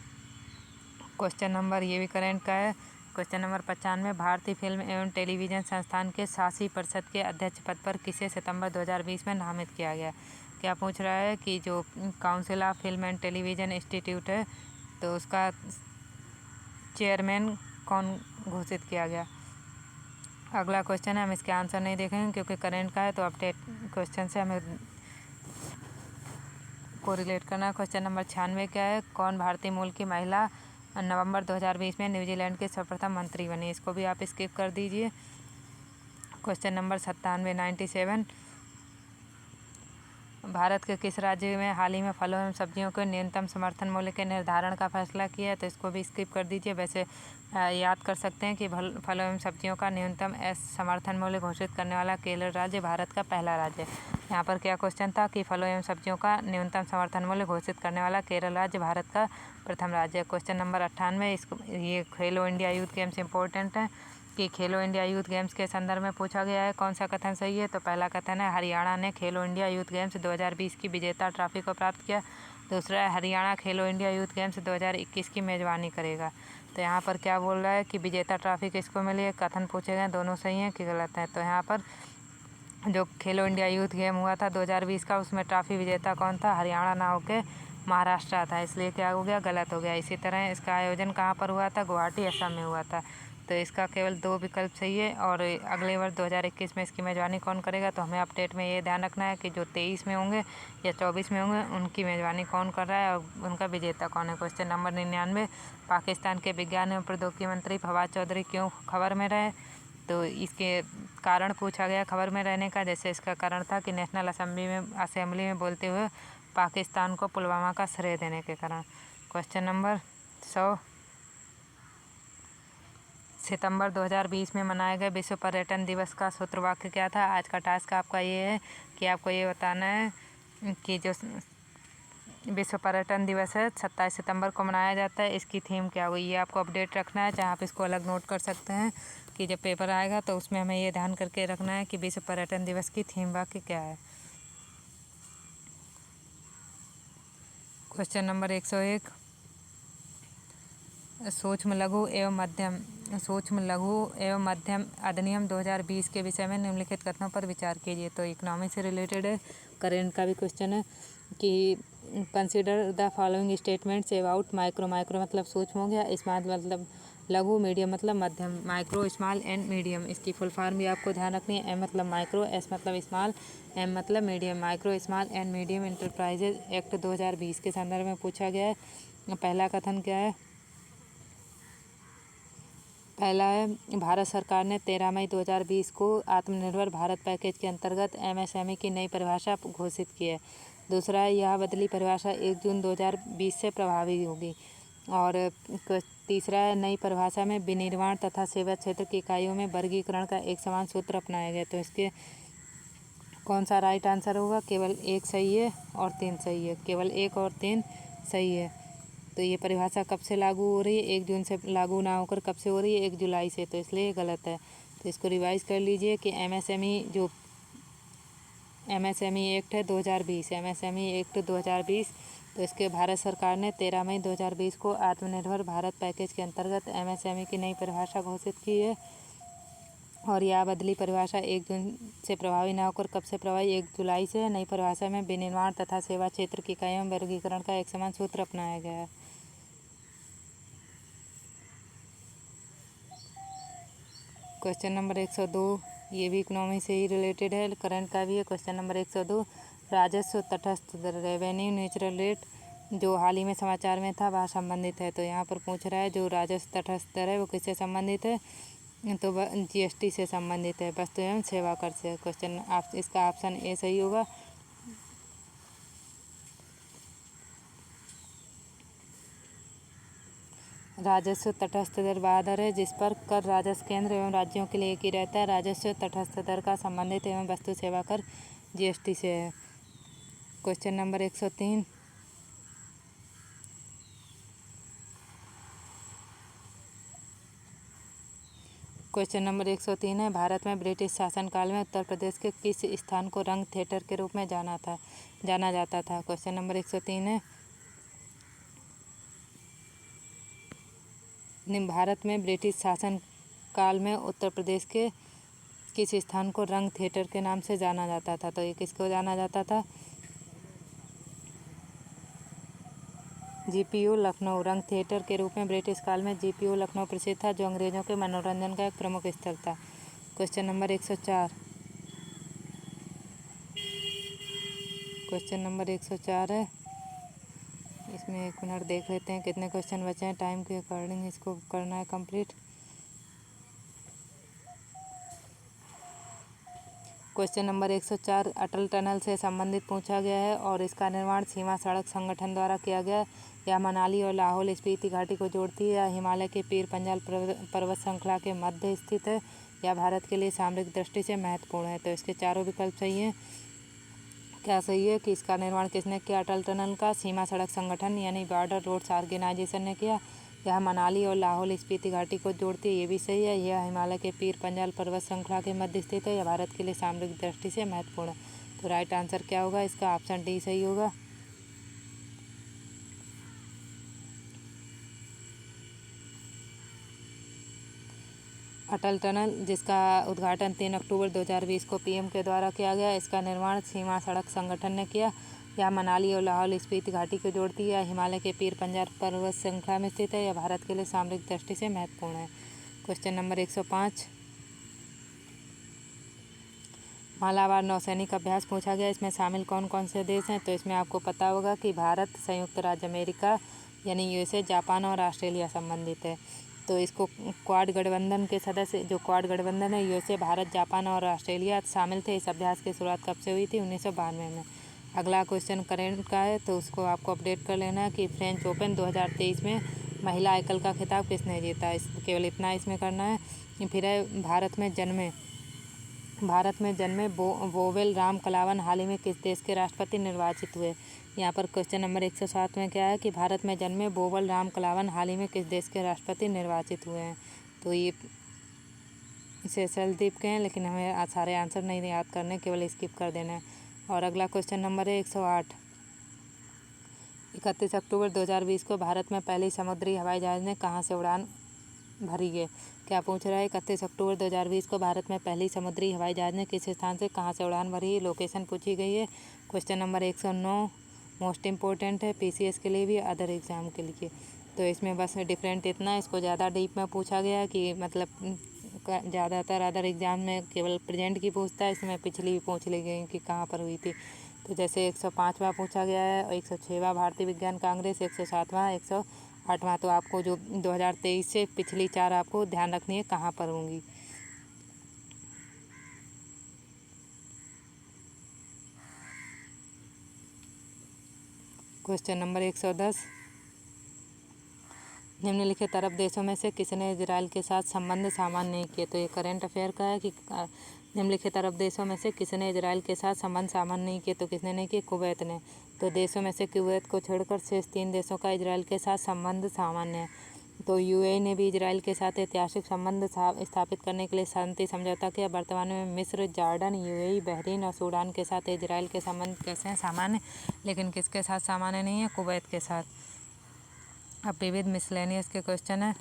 क्वेश्चन नंबर ये भी करंट का है। क्वेश्चन नंबर 95, भारतीय फिल्म एवं टेलीविज़न संस्थान के शासी परिषद के अध्यक्ष पद पर किसे सितंबर 2020 में नामित किया गया। क्या पूछ रहा है कि जो council of film and television institute है तो उसका चेयरमैन कौन घोषित किया गया। अगला क्वेश्चन है, हम इसके आंसर नहीं देखेंगे क्योंकि करंट का है, तो अपडेट क्वेश्चन से हमें को रिलेट करना। क्वेश्चन नंबर 96 क्या है। कौन भारतीय मूल की महिला नवंबर 2020 में न्यूजीलैंड के सर्वप्रथम मंत्री बनी। इसको भी आप स्किप कर दीजिए। क्वेश्चन नंबर 97 भारत के किस राज्य में हाल ही में फलों एवं सब्जियों के न्यूनतम समर्थन मूल्य के निर्धारण का फैसला किया है। तो इसको भी स्किप कर दीजिए। वैसे याद कर सकते हैं कि फलों एवं सब्जियों का न्यूनतम समर्थन मूल्य घोषित करने वाला केरल राज्य भारत का पहला राज्य है। यहाँ पर क्या क्वेश्चन था कि फलों एवं सब्जियों का न्यूनतम समर्थन मूल्य घोषित करने वाला केरल राज्य भारत का प्रथम राज्य है। क्वेश्चन नंबर 98, इसको ये खेलो इंडिया यूथ गेम्स इंपॉर्टेंट है कि खेलो इंडिया यूथ गेम्स के संदर्भ में पूछा गया है, कौन सा कथन सही है। तो पहला कथन है हरियाणा ने खेलो इंडिया यूथ गेम्स 2020 की विजेता ट्रॉफी को प्राप्त किया। दूसरा है हरियाणा खेलो इंडिया यूथ गेम्स 2021 की मेज़बानी करेगा। तो यहाँ पर क्या बोल रहा है कि विजेता ट्रॉफी किसको मिली है, कथन पूछे गए, दोनों सही हैं कि गलत हैं। तो यहाँ पर जो खेलो इंडिया यूथ गेम हुआ था 2020 का, उसमें ट्रॉफी विजेता कौन था, हरियाणा ना होके महाराष्ट्र था, इसलिए क्या हो गया, गलत हो गया। इसी तरह इसका आयोजन कहाँ पर हुआ था, गुवाहाटी असम में हुआ था। तो इसका केवल 2 विकल्प सही है। और अगले वर्ष 2021 में इसकी मेज़बानी कौन करेगा, तो हमें अपडेट में ये ध्यान रखना है कि जो 23 में होंगे या 24 में होंगे उनकी मेज़बानी कौन कर रहा है और उनका विजेता कौन है। क्वेश्चन नंबर 99, पाकिस्तान के विज्ञान एवं प्रौद्योगिकी मंत्री फवाद चौधरी क्यों खबर में रहे। तो इसके कारण पूछा गया खबर में रहने का। जैसे इसका कारण था कि नेशनल असेंबली में बोलते हुए पाकिस्तान को पुलवामा का श्रेय देने के कारण। क्वेश्चन नंबर 100, सितंबर 2020 में मनाए गए विश्व पर्यटन दिवस का सूत्रवाक्य क्या था। आज का टास्क आपका ये है कि आपको ये बताना है कि जो विश्व पर्यटन दिवस है 27 सितंबर को मनाया जाता है, इसकी थीम क्या हुई, ये आपको अपडेट रखना है। चाहे आप इसको अलग नोट कर सकते हैं कि जब पेपर आएगा तो उसमें हमें ये ध्यान करके रखना है कि विश्व पर्यटन दिवस की थीम वाक्य क्या है। क्वेश्चन नंबर 101, सूक्ष्म लघु एवं मध्यम अधिनियम 2020 के विषय में निम्नलिखित कथनों पर विचार कीजिए। तो इकोनॉमी से रिलेटेड है, करेंट का भी क्वेश्चन है कि consider the following statements about micro मतलब सूक्ष्म हो गया, स्मॉल मतलब लघु, मीडियम मतलब मध्यम, माइक्रो स्मॉल एंड मीडियम, इसकी फुल फॉर्म भी आपको ध्यान रखनी है। एम मतलब माइक्रो, एस मतलब स्मॉल, एम मतलब medium. Micro small and medium enterprises act 2020 के संदर्भ में पूछा गया है। पहला कथन क्या है, पहला है भारत सरकार ने 13 मई 2020 को आत्मनिर्भर भारत पैकेज के अंतर्गत एमएसएमई की नई परिभाषा घोषित की है। दूसरा है यह बदली परिभाषा 1 जून 2020 से प्रभावी होगी। और तीसरा है नई परिभाषा में विनिर्माण तथा सेवा क्षेत्र की इकाइयों में वर्गीकरण का एक समान सूत्र अपनाया गया। तो इसके कौन सा राइट आंसर होगा, केवल एक सही है और 3 सही है, केवल 1 और 3 सही है। तो ये परिभाषा कब से लागू हो रही है, 1 जून से लागू ना होकर कब से हो रही है, 1 जुलाई से, तो इसलिए गलत है। तो इसको रिवाइज कर लीजिए कि एमएसएमई एक्ट है 2020, एमएसएमई एक्ट 2020, तो इसके भारत सरकार ने 13 मई 2020 को आत्मनिर्भर भारत पैकेज के अंतर्गत एमएसएमई की नई परिभाषा घोषित की है। और यह बदली परिभाषा 1 जून से प्रभावी ना होकर कब से प्रभावी, 1 जुलाई से। नई परिभाषा में विनिर्माण तथा सेवा क्षेत्र की इकाइयों में वर्गीकरण का एक समान सूत्र अपनाया गया है। क्वेश्चन नंबर 102, ये भी इकोनॉमी से ही रिलेटेड है, करंट का भी है। क्वेश्चन नंबर 102, राजस्व तटस्थ दर, रेवेन्यू नेचुरल रेट, जो हाल ही में समाचार में था वह संबंधित है। तो यहाँ पर पूछ रहा है जो राजस्व तटस्थ दर है वो किससे संबंधित है, तो वह जीएसटी से संबंधित है, वस्तु एवं सेवा कर से। क्वेश्चन इसका ऑप्शन ए सही होगा। राजस्व तटस्थ दर वह दर है जिस पर कर राजस्व केंद्र एवं राज्यों के लिए एक ही रहता है। राजस्व तटस्थ दर का संबंधित एवं वस्तु सेवा कर जीएसटी से है। क्वेश्चन नंबर 103, क्वेश्चन नंबर 103 है, भारत में ब्रिटिश शासनकाल में उत्तर प्रदेश के किस स्थान को रंग थिएटर के रूप में जाना जाता था। क्वेश्चन नंबर 103 है, भारत में ब्रिटिश शासन काल में उत्तर प्रदेश के किस स्थान को रंग थिएटर के नाम से जाना जाता था। तो ये किसको जाना जाता था, जीपीओ लखनऊ। रंग थिएटर के रूप में ब्रिटिश काल में जीपीओ लखनऊ प्रसिद्ध था, जो अंग्रेजों के मनोरंजन का एक प्रमुख स्थल था। क्वेश्चन नंबर 104, क्वेश्चन नंबर 104 है, इसमें 1 मिनट देख लेते हैं कितने क्वेश्चन बचे हैं, टाइम के अकॉर्डिंग इसको करना है कंप्लीट। क्वेश्चन नंबर 104 अटल टनल से संबंधित पूछा गया है और इसका निर्माण सीमा सड़क संगठन द्वारा किया गया। यह मनाली और लाहौल स्पीति घाटी को जोड़ती है। यह हिमालय के पीर पंजाल पर्वत श्रृंखला के मध्य स्थित है। यह भारत के लिए सामरिक दृष्टि से महत्वपूर्ण है। तो इसके चारों विकल्प सही हैं। क्या सही है कि इसका निर्माण किसने किया, अटल टनल का, सीमा सड़क संगठन यानी बॉर्डर रोड्स ऑर्गेनाइजेशन ने किया। यह मनाली और लाहौल स्पीति घाटी को जोड़ती है, ये भी सही है। यह हिमालय के पीर पंजाल पर्वत श्रृंखला के मध्य स्थित है। यह भारत के लिए सामरिक दृष्टि से महत्वपूर्ण है। तो राइट आंसर क्या होगा, इसका ऑप्शन डी सही होगा। अटल टनल, जिसका उद्घाटन 3 अक्टूबर 2020 को पीएम के द्वारा किया गया। इसका निर्माण सीमा सड़क संगठन ने किया। यह मनाली और लाहौल स्पीति घाटी को जोड़ती है। हिमालय के पीर पंजाल पर्वत श्रृंखला में स्थित है। यह भारत के लिए सामरिक दृष्टि से महत्वपूर्ण है। क्वेश्चन नंबर 105, मालाबार नौसैनिक अभ्यास पूछा गया। इसमें शामिल कौन कौन से देश हैं? तो इसमें आपको पता होगा कि भारत, संयुक्त राज्य अमेरिका यानी यूएसए, जापान और ऑस्ट्रेलिया संबंधित है। तो इसको क्वाड गठबंधन के सदस्य, जो क्वाड गठबंधन है, यूएसए, भारत, जापान और ऑस्ट्रेलिया शामिल थे। इस अभ्यास की शुरुआत कब से हुई थी? 1992 में। अगला क्वेश्चन करंट का है, तो उसको आपको अपडेट कर लेना है कि फ्रेंच ओपन 2023 में महिला एकल का खिताब किसने जीता। केवल इतना इसमें करना है। फिर है भारत में जन्मे बोवेल राम कलावन हाल ही में किस देश के राष्ट्रपति निर्वाचित हुए। यहाँ पर क्वेश्चन नंबर 107 में क्या है कि भारत में जन्मे बोवेल राम कलावन हाल ही में किस देश के राष्ट्रपति निर्वाचित हुए हैं। तो ये सेशेल्स द्वीप के हैं, लेकिन हमें सारे आंसर नहीं याद करने, केवल स्किप कर देना है। और अगला क्वेश्चन नंबर है 108, 31 अक्टूबर 2020 को भारत में पहली समुद्री हवाई जहाज ने कहाँ से उड़ान भरी है। क्या पूछ रहा है? 31 अक्टूबर 2020 को भारत में पहली समुद्री हवाई जहाज ने किस स्थान से कहाँ से उड़ान भरी है। लोकेशन पूछी गई है। क्वेश्चन नंबर 109 मोस्ट इम्पोर्टेंट है पीसीएस के लिए भी, अदर एग्ज़ाम के लिए। तो इसमें बस डिफरेंट इतना, इसको ज़्यादा डीप में पूछा गया कि मतलब ज़्यादातर अदर एग्ज़ाम में केवल प्रेजेंट की पूछता है, इसमें पिछली भी पूछ ली गई कि कहाँ पर हुई थी। तो जैसे 105वां पूछा गया है, और 106वां भारतीय विज्ञान कांग्रेस, 107वां, 108वां। तो आपको जो 2023 से पिछली 4 आपको ध्यान रखनी है कहाँ पर होंगी। क्वेश्चन नंबर 110, निम्नलिखित अरब देशों में से किसने इजराइल के साथ संबंध सामान्य नहीं किए। तो ये करंट अफेयर का है कि निम्नलिखित अरब देशों में से किसने इजराइल के साथ संबंध सामान्य नहीं किए। तो किसने नहीं किए? कुवैत ने। तो देशों में से कुवैत को छोड़कर शेष 3 देशों का इजराइल के साथ संबंध सामान्य है। तो यूएई ने भी इजराइल के साथ ऐतिहासिक संबंध स्थापित करने के लिए शांति समझौता किया। वर्तमान में मिस्र, जॉर्डन, यूएई, बहरीन और सूडान के साथ इजराइल के संबंध कैसे हैं? सामान्य। लेकिन किसके साथ सामान्य नहीं है? कुवैत के साथ। अब विविध मिसलेनियस के क्वेश्चन है।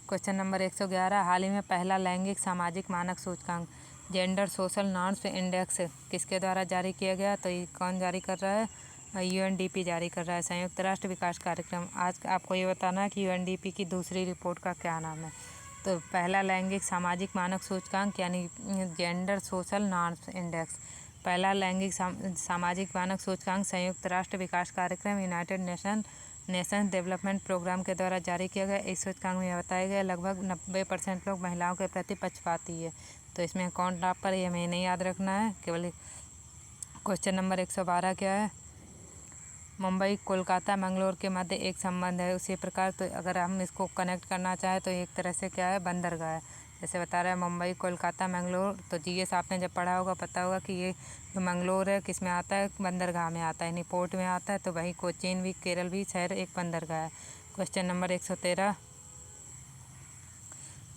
क्वेश्चन नंबर 111, हाल ही में पहला लैंगिक सामाजिक मानक सूचकांक जेंडर सोशल नॉर्म्स इंडेक्स किसके द्वारा जारी किया गया। तो ये कौन जारी कर रहा है? यूएनडीपी जारी कर रहा है, संयुक्त राष्ट्र विकास कार्यक्रम। आज आपको ये बताना है कि यूएनडीपी की दूसरी रिपोर्ट का क्या नाम है। तो पहला लैंगिक सामाजिक मानक सूचकांक यानी जेंडर सोशल नॉर्म्स इंडेक्स, पहला लैंगिक सामाजिक मानक सूचकांक संयुक्त राष्ट्र विकास कार्यक्रम यूनाइटेड नेशंस डेवलपमेंट प्रोग्राम के द्वारा जारी किया गया। इस सूचकांक में बताया गया लगभग 90% लोग महिलाओं के प्रति पक्षपाती है। तो इसमें कौन टॉप पर, ये हमें नहीं याद रखना है केवल। क्वेश्चन नंबर 112 क्या है? मुंबई, कोलकाता, मंगलोर के मध्य एक संबंध है, उसी प्रकार तो अगर हम इसको कनेक्ट करना चाहें तो एक तरह से क्या है? बंदरगाह है। जैसे बता रहा है मुंबई, कोलकाता, मंगलोर। तो जीएस आपने जब पढ़ा होगा पता होगा कि ये जो मंगलोर है किस में आता है? बंदरगाह में आता है, यानी पोर्ट में आता है। तो वही कोचीन भी, केरल भी शहर एक बंदरगाह है। क्वेश्चन नंबर 113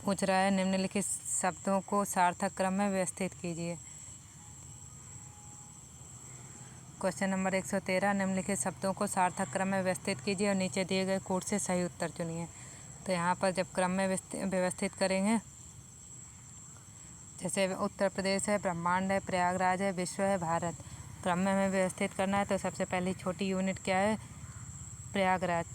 पूछ रहा है निम्नलिखित शब्दों को सार्थक क्रम में व्यवस्थित कीजिए। क्वेश्चन नंबर 113, निम्नलिखित शब्दों को सार्थक क्रम में व्यवस्थित कीजिए और नीचे दिए गए कोड से सही उत्तर चुनिए। तो यहाँ पर जब क्रम में व्यवस्थित करेंगे, जैसे उत्तर प्रदेश है, ब्रह्मांड है, प्रयागराज है, विश्व है, भारत। क्रम में हमें व्यवस्थित करना है। तो सबसे पहली छोटी यूनिट क्या है? प्रयागराज।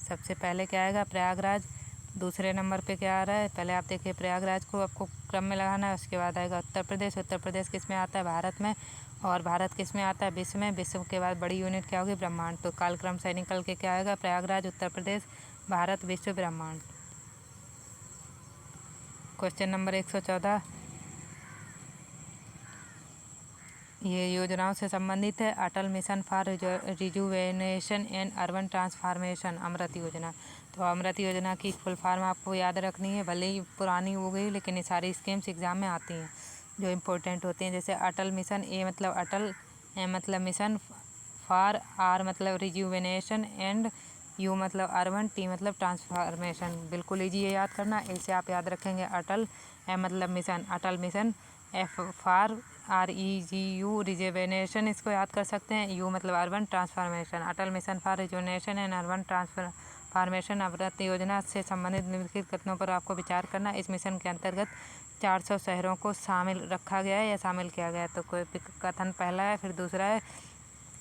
सबसे पहले क्या आएगा? प्रयागराज। दूसरे नंबर पे क्या आ रहा है? पहले आप देखिए प्रयागराज को आपको क्रम में लगाना है। उसके बाद आएगा उत्तर प्रदेश। उत्तर प्रदेश किस में आता है? भारत में। और भारत किस में आता है? विश्व में। विश्व के बाद बड़ी यूनिट क्या होगी? ब्रह्मांड। तो कालक्रम से निकल के क्या आएगा? प्रयागराज, उत्तर प्रदेश, भारत, विश्व, ब्रह्मांड। क्वेश्चन नंबर 114, ये योजनाओं से संबंधित है। Atal mission for rejuvenation and urban transformation, AMRUT योजना। तो अमृत योजना की फुल फॉर्म आपको याद रखनी है, भले ही पुरानी हो गई लेकिन ये सारी स्कीम्स एग्जाम में आती हैं जो इम्पोर्टेंट होती हैं। जैसे अटल मिशन, ए मतलब अटल, ए मतलब मिशन, फॉर, आर मतलब रिजुवेनेशन, एंड यू मतलब अर्बन, टी मतलब ट्रांसफॉर्मेशन। बिल्कुल ईजी है याद करना। ऐसे आप याद रखेंगे अटल, ए मतलब mission, Atal mission, F for, REGU rejuvenation, इसको याद कर सकते हैं। यू मतलब urban transformation, Atal mission for rejuvenation and urban transformation AMRUT योजना से संबंधित निम्नलिखित कथनों पर आपको विचार करना। इस मिशन के अंतर्गत 400 शहरों को शामिल रखा गया है या शामिल किया गया है। तो कोई कथन पहला है। फिर दूसरा है,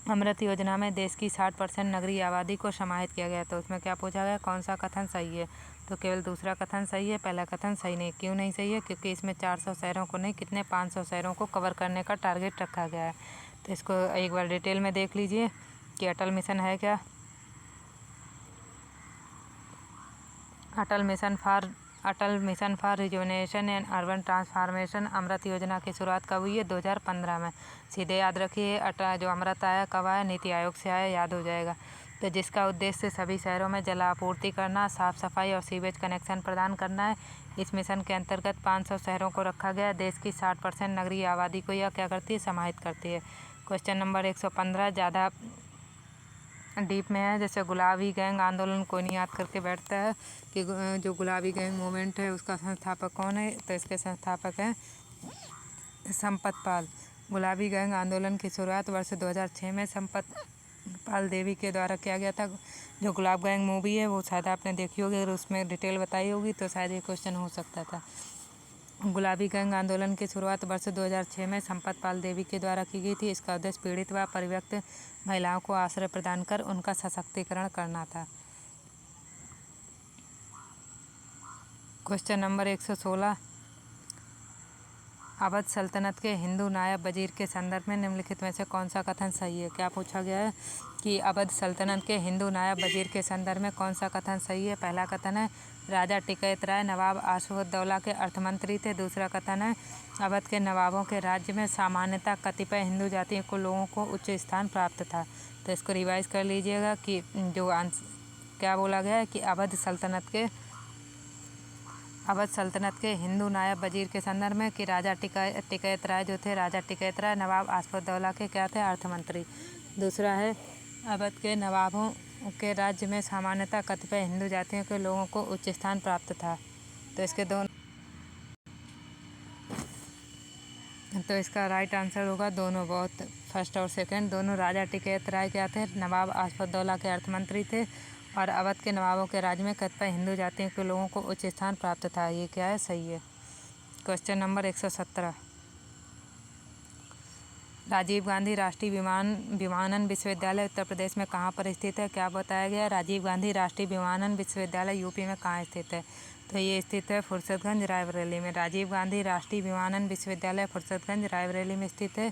अमृत योजना में देश की 60% नगरीय आबादी को समाहित किया गया। तो उसमें क्या पूछा गया, कौन सा कथन सही है। तो केवल दूसरा कथन सही है, पहला कथन सही नहीं। क्यों नहीं सही है? क्योंकि इसमें 400 शहरों को नहीं, कितने 500 शहरों को कवर करने का टारगेट रखा गया है। तो इसको एक बार डिटेल में देख लीजिए कि अटल मिशन है क्या। Atal mission for rejuvenation and urban transformation AMRUT योजना की शुरुआत कब हुई है? 2015 में। सीधे याद रखिए, जो अमृत आया कब आया? नीति आयोग से आया, याद हो जाएगा। तो जिसका उद्देश्य सभी शहरों में जल आपूर्ति करना, साफ सफाई और सीवेज कनेक्शन प्रदान करना है। इस मिशन के अंतर्गत 500 शहरों को रखा गया। देश की 60% नगरीय आबादी को यह क्या करती है? समाहित करती है। क्वेश्चन नंबर 115 ज़्यादा डीप में है। जैसे गुलाबी गैंग आंदोलन कोई नहीं याद करके बैठता है कि जो गुलाबी गैंग मूवमेंट है उसका संस्थापक कौन है? तो इसके संस्थापक हैं संपत पाल। गुलाबी गैंग आंदोलन की शुरुआत वर्ष 2006 में संपत पाल देवी के द्वारा किया गया था। जो गुलाब गैंग मूवी है वो शायद आपने देखी होगी, अगर उसमें डिटेल बताई होगी तो शायद ये क्वेश्चन हो सकता था। गुलाबी गैंग आंदोलन की शुरुआत वर्ष 2006 में संपत पाल देवी के द्वारा की गई थी। इसका उद्देश्य पीड़ित व परित्यक्त महिलाओं को आश्रय प्रदान कर उनका सशक्तिकरण करना था। क्वेश्चन नंबर 116, अवध सल्तनत के हिंदू नायब वजीर के संदर्भ में निम्नलिखित में से कौन सा कथन सही है? क्या पूछा गया है कि अवध सल्तनत के हिंदू नायब वजीर के संदर्भ में कौन सा कथन सही है? पहला कथन है, राजा टिकैत राय नवाब आसिफउद्दौला के अर्थमंत्री थे। दूसरा कथन है, अवध के नवाबों के राज्य में सामान्यतः कतिपय हिंदू जातियों को लोगों को उच्च स्थान प्राप्त था। तो इसको रिवाइज कर लीजिएगा कि जो क्या बोला गया है कि अवध सल्तनत के हिंदू नायब वजीर के संदर्भ में कि राजा टिकैत राय जो थे, राजा टिकैत राय नवाब आसिफउद्दौला के क्या थे? अर्थमंत्री। दूसरा है, अवध के नवाबों के राज्य में सामान्यतः कतिपय हिंदू जातियों के लोगों को उच्च स्थान प्राप्त था। तो इसका राइट आंसर होगा दोनों, बहुत फर्स्ट और सेकंड दोनों। राजा टिकैत राय क्या थे? नवाब आसिफउद्दौला के अर्थमंत्री थे। और अवध के नवाबों के राज्य में कतिपय हिंदू जातियों के लोगों को उच्च स्थान प्राप्त था। ये क्या है? सही है। क्वेश्चन नंबर 117, राजीव गांधी राष्ट्रीय विमानन विश्वविद्यालय उत्तर प्रदेश में कहाँ पर स्थित है? क्या बताया गया? राजीव गांधी राष्ट्रीय विमानन विश्वविद्यालय यूपी में कहाँ स्थित है? तो ये स्थित है फुर्सतगंज रायबरेली में। राजीव गांधी राष्ट्रीय विमानन विश्वविद्यालय फुर्सतगंज रायबरेली में स्थित है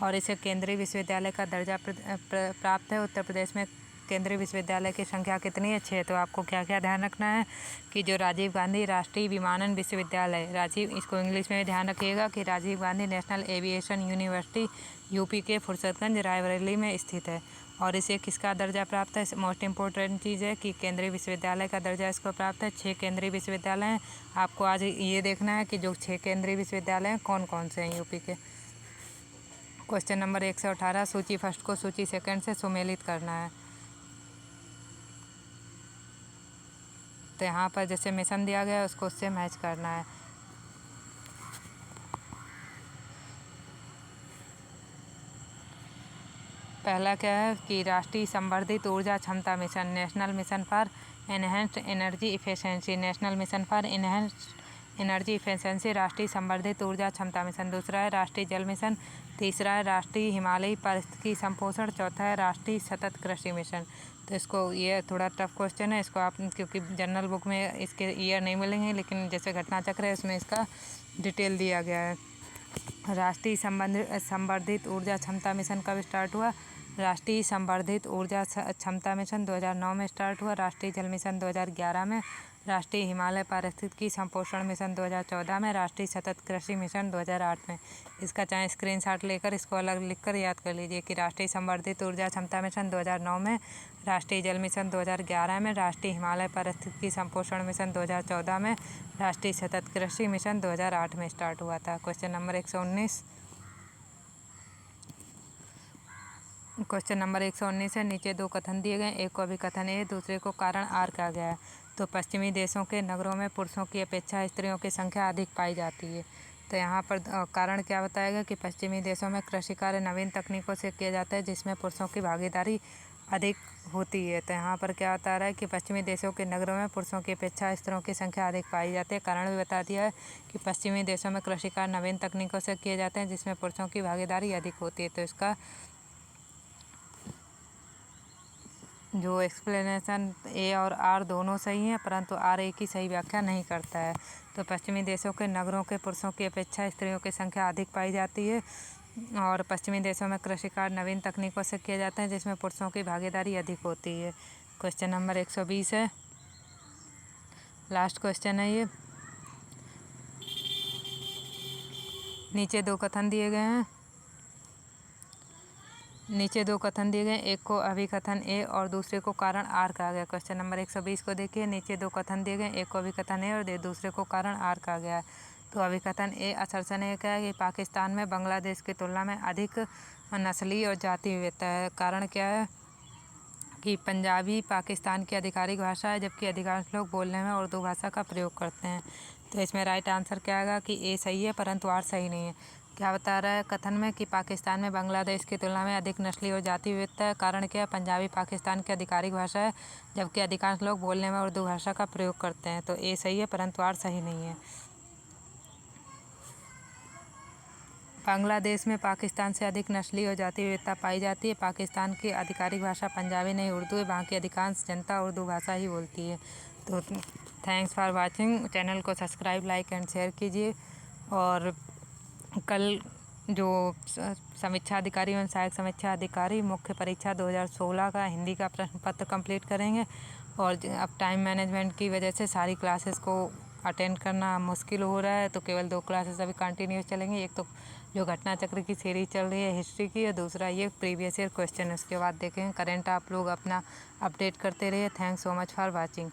और इसे केंद्रीय विश्वविद्यालय का दर्जा प्राप्त है। उत्तर प्रदेश में केंद्रीय विश्वविद्यालय की संख्या कितनी है? 6। तो आपको क्या क्या ध्यान रखना है कि जो राजीव गांधी राष्ट्रीय विमानन विश्वविद्यालय, इसको इंग्लिश में भी ध्यान रखिएगा कि Rajiv Gandhi national aviation university UP के फुर्सतगंज रायबरेली में स्थित है। और इसे किसका दर्जा प्राप्त है? मोस्ट इम्पोर्टेंट चीज़ है कि केंद्रीय विश्वविद्यालय का दर्जा इसको प्राप्त है। 6 केंद्रीय विश्वविद्यालय हैं। आपको आज ये देखना है कि जो 6 केंद्रीय विश्वविद्यालय हैं कौन कौन से हैं यूपी के। क्वेश्चन नंबर 118, सूची फर्स्ट को सूची सेकंड से सुमेलित करना है। तो यहाँ पर जैसे मिशन दिया गया है उसको उससे मैच करना है। पहला क्या है कि राष्ट्रीय संवर्धित ऊर्जा क्षमता mission, national mission for enhanced energy efficiency, national mission for enhanced energy efficiency, राष्ट्रीय संवर्धित ऊर्जा क्षमता मिशन। दूसरा है राष्ट्रीय जल मिशन। तीसरा है राष्ट्रीय हिमालयी पारिस्थितिकी संपोषण। चौथा है राष्ट्रीय सतत कृषि मिशन। तो इसको, ये थोड़ा टफ क्वेश्चन है, इसको आप, क्योंकि जनरल बुक में इसके ईयर नहीं मिलेंगे, लेकिन जैसे घटना चक्र है उसमें इसका डिटेल दिया गया है। राष्ट्रीय संवर्धित ऊर्जा क्षमता मिशन कब स्टार्ट हुआ? राष्ट्रीय संवर्धित ऊर्जा क्षमता मिशन 2009 में स्टार्ट हुआ। राष्ट्रीय जल मिशन 2011 में। राष्ट्रीय हिमालय पारिस्थितिकी संपोषण मिशन 2014 में। राष्ट्रीय सतत कृषि मिशन 2008 में। इसका चाहे स्क्रीनशॉट लेकर इसको अलग लिखकर याद कर लीजिए कि राष्ट्रीय संवर्धित ऊर्जा क्षमता मिशन 2009 में, राष्ट्रीय जल मिशन 2011 में, राष्ट्रीय हिमालय पारिस्थितिकी संपोषण मिशन 2014 में, राष्ट्रीय सतत कृषि मिशन 2008 में स्टार्ट हुआ था। क्वेश्चन नंबर 119, क्वेश्चन नंबर 119 है। नीचे 2 कथन दिए गए, एक को अभिकथन ए, दूसरे को कारण आर कहा गया है। तो पश्चिमी देशों के नगरों में पुरुषों की अपेक्षा स्त्रियों की संख्या अधिक पाई जाती है। तो यहाँ पर कारण क्या बताएगा कि पश्चिमी देशों में कृषि कार्य नवीन तकनीकों से किया जाता है जिसमें पुरुषों की भागीदारी अधिक होती है। तो यहाँ पर क्या बता रहा है कि पश्चिमी देशों के नगरों में पुरुषों की अपेक्षा स्त्रियों की संख्या अधिक पाई जाती है। कारण भी बता दिया है कि पश्चिमी देशों में कृषि कार्य नवीन तकनीकों से किए जाते हैं जिसमें पुरुषों की भागीदारी अधिक होती है। तो इसका जो एक्सप्लेनेशन ए और आर दोनों सही हैं, परंतु आर एक ही सही व्याख्या नहीं करता है। तो पश्चिमी देशों के नगरों के पुरुषों की अपेक्षा स्त्रियों की संख्या अधिक पाई जाती है और पश्चिमी देशों में कृषि कार्य नवीन तकनीकों से किए जाते हैं जिसमें पुरुषों की भागीदारी अधिक होती है। क्वेश्चन नंबर 120 है, लास्ट क्वेश्चन है ये। नीचे दो कथन दिए गए हैं, एक को अभिकथन ए और दूसरे को कारण आर कहा गया। क्वेश्चन नंबर 120 को देखिए, नीचे दो कथन दिए गए, एक को अभिकथन ए और दूसरे को कारण आर कहा गया है। तो अभिकथन ए असर्शन ये क्या है कि पाकिस्तान में बांग्लादेश की तुलना में अधिक नस्ली और जाति विविधता है। कारण क्या है कि पंजाबी पाकिस्तान की आधिकारिक भाषा है जबकि अधिकांश लोग बोलने में उर्दू भाषा का प्रयोग करते हैं। तो इसमें राइट आंसर क्या आएगा कि ए सही है परंतु आर सही नहीं है। क्या बता रहा है कथन में कि पाकिस्तान में बांग्लादेश की तुलना में अधिक नस्ली और जाति विविधता है। कारण क्या है, पंजाबी पाकिस्तान की आधिकारिक भाषा है जबकि अधिकांश लोग बोलने में उर्दू भाषा का प्रयोग करते हैं। तो ए सही है परंतु आर सही नहीं है। बांग्लादेश में पाकिस्तान से अधिक नस्ली और जाति विविधता पाई जाती है। पाकिस्तान की आधिकारिक भाषा पंजाबी नहीं उर्दू है। वहाँ की अधिकांश जनता उर्दू भाषा ही बोलती है। तो थैंक्स फॉर वाचिंग। चैनल को सब्सक्राइब, लाइक एंड शेयर कीजिए। और कल जो समीक्षा अधिकारी एवं सहायक समीक्षा अधिकारी मुख्य परीक्षा 2016 का हिंदी का प्रश्न पत्र कंप्लीट करेंगे। और अब टाइम मैनेजमेंट की वजह से सारी क्लासेस को अटेंड करना मुश्किल हो रहा है, तो केवल 2 क्लासेस अभी कंटिन्यूस चलेंगी। एक तो जो घटना चक्र की सीरीज चल रही है हिस्ट्री की, और दूसरा ये प्रीवियस ईयर क्वेश्चन। उसके बाद देखेंगे करंट। आप लोग अपना अपडेट करते रहिए। Thanks so much for watching.